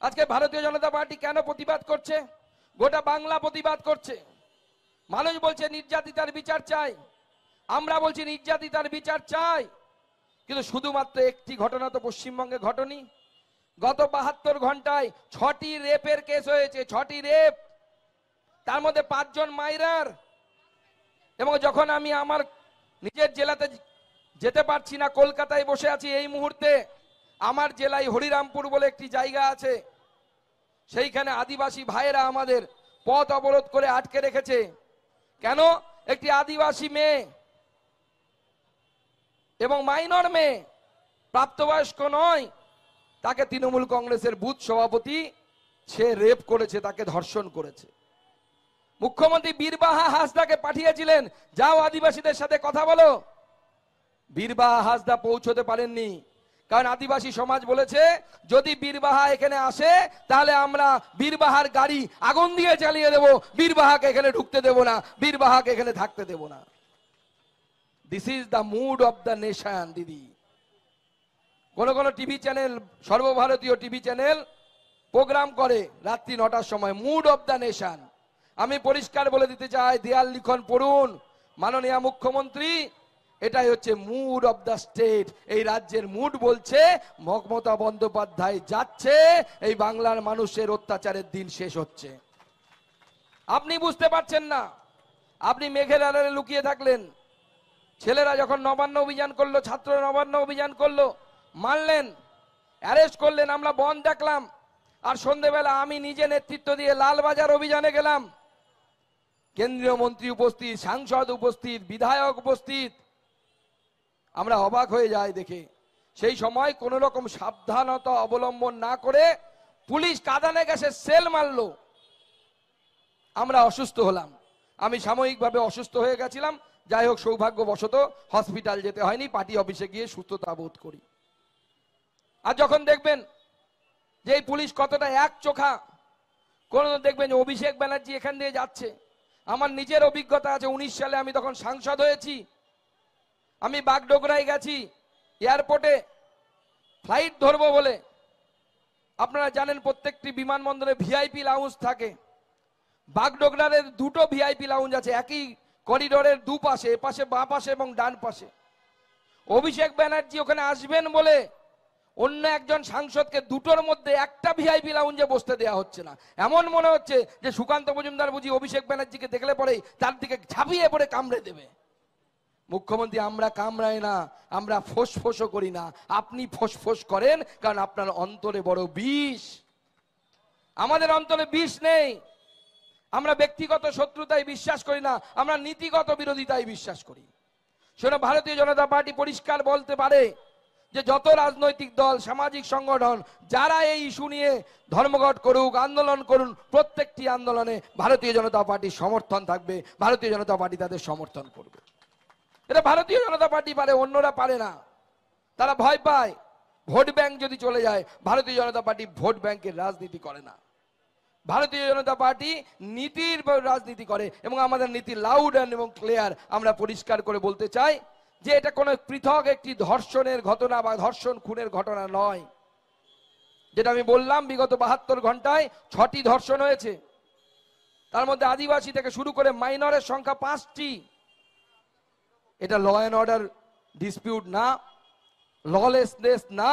আজকে ভারতীয় জনতা পার্টি কেন প্রতিবাদ করছে? গোটা বাংলা প্রতিবাদ করছে। মানুষ বলছে নির্যাতিতার বিচার চাই, আমরা বলছি নির্যাতিতার বিচার চাই, কিন্তু শুধুমাত্র একটি ঘটনা তো পশ্চিমবঙ্গে ঘটেনি। গত 72 ঘন্টায় 6টি রেপের কেস হয়েছে, 6টি রেপ, তার মধ্যে 5 জন মাইরার। এবং যখন আমি আমার নিজের জেলাতে যেতে পারছি না, কলকাতায় বসে আছি এই মুহূর্তে, আমার জেলায় হরিরামপুর বলে একটি জায়গা আছে, সেইখানে আদিবাসী ভাইয়েরা আমাদের পথ অবরোধ করে আটকে রেখেছে। কেন? একটি আদিবাসী মেয়ে এবং মাইনর মেয়ে, প্রাপ্তবয়স্ক নয়, তাকে তৃণমূল কংগ্রেসের বুথ সভাপতি সে রেপ করেছে, তাকে ধর্ষণ করেছে। মুখ্যমন্ত্রী বীরবাহা হাসদাকে পাঠিয়েছিলেন, যাও আদিবাসীদের সাথে কথা বলো। বীরবাহা হাসদা পৌঁছতে পারেননি, কারণ আদিবাসী সমাজ বলেছে যদি বীরবাহা এখানে আসে তাহলে আমরা বীরবাহার গাড়ি আগুন দিয়ে জ্বালিয়ে দেব, বীরবাহাকে এখানে ঢুকতে দেব না, বীরবাহাকে এখানে থাকতে দেব না। This is the mood of the nation. দিদি, কোন কোন টিভি চ্যানেল, সর্বভারতীয় টিভি চ্যানেল প্রোগ্রাম করে রাত্রি 9টার সময়, মুড অফ দ্য নেশন। আমি পরিষ্কার বলে দিতে চাই, দেয়াল লিখন পড়ুন, মাননীয় মুখ্যমন্ত্রী, এটাই হচ্ছে মুড অফ দ্য স্টেট। এই রাজ্যের মুড বলছে মমতা বন্দ্যোপাধ্যায় যাচ্ছে, এই বাংলার মানুষের অত্যাচারের দিন শেষ হচ্ছে। আপনি বুঝতে পারছেন না, আপনি মেঘের আড়ালে লুকিয়ে থাকলেন। ছেলেরা যখন নবান্ন অভিযান করলো, ছাত্র নবান্ন অভিযান করলো, মারলেন, অ্যারেস্ট করলেন, আমরা বন্ধ দেখলাম। আর সন্ধ্যেবেলা আমি নিজে নেতৃত্ব দিয়ে লালবাজার অভিযানে গেলাম, কেন্দ্রীয় মন্ত্রী উপস্থিত, সাংসদ উপস্থিত, বিধায়ক উপস্থিত। আমরা অবাক হয়ে যাই দেখে। সেই সময় কোন রকম সাবধানতা অবলম্বন না করে পুলিশ কাঁদানে গ্যাসের সেল মারলো। আমরা অসুস্থ হলাম, আমি সাময়িকভাবে অসুস্থ হয়ে গেছিলাম। যাই হোক, সৌভাগ্যবশত হসপিটাল যেতে হয়নি, পার্টি অফিসে গিয়ে সুস্থতা বোধ করি। আর যখন দেখবেন যে এই পুলিশ কতটা এক চোখা, কোন দেখবেন অভিষেক ব্যানার্জি এখান দিয়ে যাচ্ছে। আমার নিজের অভিজ্ঞতা আছে, 19 সালে আমি তখন সাংসদ হয়েছি, আমি বাগডোগরায় গেছি, এয়ারপোর্টে ফ্লাইট ধরবো বলে। আপনারা জানেন প্রত্যেকটি বিমানবন্দরে ভিআইপি লাউঞ্জ থাকে। বাগডোগরার 2টো ভিআইপি লাউঞ্জ আছে, একই করিডোরের দুপাশে, এপাশে বাঁ পাশে এবং ডান পাশে। অভিষেক ব্যানার্জি ওখানে আসবেন বলে অন্য একজন সাংসদকে 2টোর মধ্যে একটা ভিআইপি লাউঞ্জে বসতে দেওয়া হচ্ছে না। এমন মনে হচ্ছে যে সুকান্ত মজুমদার বুঝি অভিষেক ব্যানার্জিকে দেখলে পরে তার দিকে ঝাঁপিয়ে পড়ে কামড়ে দেবে। মুখ্যমন্ত্রী, আমরা কামড়াই না, আমরা ফোঁসফোঁসও করি না, আপনি ফোঁসফোঁস করেন, কারণ আপনার অন্তরে বড় বিষ। আমাদের অন্তরে বিষ নেই। আমরা ব্যক্তিগত শত্রুতায় বিশ্বাস করি না, আমরা নীতিগত বিরোধিতায় বিশ্বাস করি। শোনো, ভারতীয় জনতা পার্টি পরিষ্কার বলতে পারে যে যত রাজনৈতিক দল, সামাজিক সংগঠন যারা এই ইস্যু নিয়ে ধর্মঘট করুক, আন্দোলন করুন, প্রত্যেকটি আন্দোলনে ভারতীয় জনতা পার্টির সমর্থন থাকবে, ভারতীয় জনতা পার্টি তাদের সমর্থন করবে। এটা ভারতীয় জনতা পার্টি পারে, অন্যরা পারে না। তারা ভয় পায় ভোট ব্যাংক যদি চলে যায়। ভারতীয় জনতা পার্টি ভোট ব্যাংকের রাজনীতি করে না, ভারতীয় জনতা পার্টি নীতির রাজনীতি করে। এবং আমাদের নীতি লাউড এবং ক্লিয়ার। আমরা পরিষ্কার করে বলতে চাই যে এটা কোনো পৃথক একটি ধর্ষণের ঘটনা বা ধর্ষণ খুনের ঘটনা নয়। যেটা আমি বললাম, বিগত 72 ঘন্টায় 6টি ধর্ষণ হয়েছে, তার মধ্যে আদিবাসী থেকে শুরু করে মাইনরের সংখ্যা 5টি। এটা ল অ্যান্ড অর্ডার ডিসপিউট না, ললেসনেস না।